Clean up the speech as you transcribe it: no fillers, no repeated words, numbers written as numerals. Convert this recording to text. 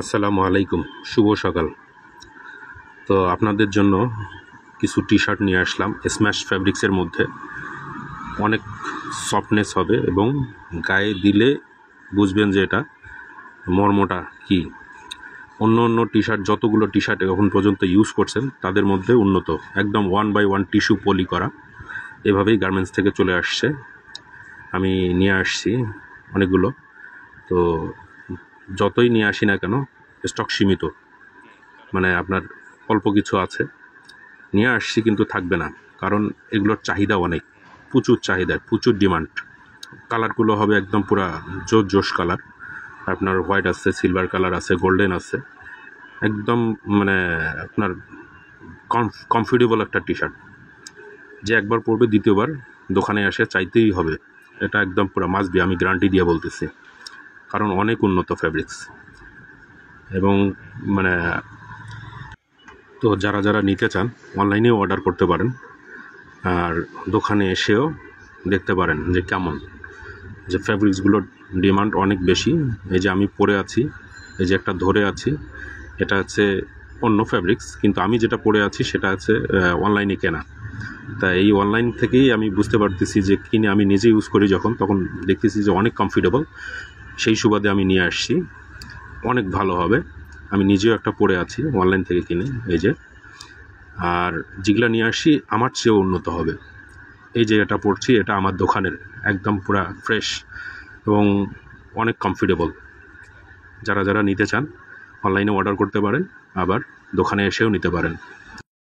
আসসালামু আলাইকুম, শুভ সকাল। তো আপনাদের জন্য কিছু টি শার্ট নিয়ে আসলাম স্ম্যাশ ফ্যাব্রিক্সের মধ্যে। অনেক সফটনেস হবে এবং গায়ে দিলে বুঝবেন যে এটা মর্মটা কি। অন্য অন্য টি শার্ট, যতগুলো টি শার্ট এখন পর্যন্ত ইউজ করছেন তাদের মধ্যে উন্নত, একদম 1/1 টিস্যু পলি করা, এভাবেই গার্মেন্টস থেকে চলে আসছে। আমি নিয়ে আসছি অনেকগুলো। তো যতই নিয়ে আসি না কেন, স্টক সীমিত, মানে আপনার অল্প কিছু আছে, নিয়ে আসছি কিন্তু থাকবে না, কারণ এগুলোর চাহিদা অনেক, প্রচুর চাহিদা, প্রচুর ডিমান্ড। কালারগুলো হবে একদম পুরা জোশ কালার, আপনার হোয়াইট আছে, সিলভার কালার আছে, গোল্ডেন আছে, একদম মানে আপনার কমফোর্টেবল একটা টি শার্ট। যে একবার পরবে দ্বিতীয়বার দোকানে এসে চাইতেই হবে, এটা একদম পুরা মাস্ট বি, আমি গ্যারান্টি দিয়ে বলতেছি, কারণ অনেক উন্নত ফ্যাব্রিক্স। এবং মানে তো যারা যারা নিতে চান অনলাইনেও অর্ডার করতে পারেন, আর দোকানে এসেও দেখতে পারেন যে কেমন, যে ফ্যাব্রিক্সগুলোর ডিমান্ড অনেক বেশি। এই যে আমি পরে আছি, এই যে একটা ধরে আছি, এটা হচ্ছে অন্য ফ্যাব্রিক্স, কিন্তু আমি যেটা পরে আছি সেটা হচ্ছে অনলাইনে কেনা। তা এই অনলাইন থেকেই আমি বুঝতে পারতেছি যে কিনে আমি নিজে ইউজ করি যখন, তখন দেখতেছি যে অনেক কমফোর্টেবল। সেই সুবাদে আমি নিয়ে আসছি, অনেক ভালো হবে। আমি নিজেও একটা পরে আছি অনলাইন থেকে কিনে, এই যে। আর যেগুলো নিয়ে আসি আমার চেয়েও উন্নত হবে। এই যে এটা পরছি, এটা আমার দোকানের, একদম পুরা ফ্রেশ এবং অনেক কমফোর্টেবল। যারা যারা নিতে চান অনলাইনে অর্ডার করতে পারেন, আবার দোকানে এসেও নিতে পারেন।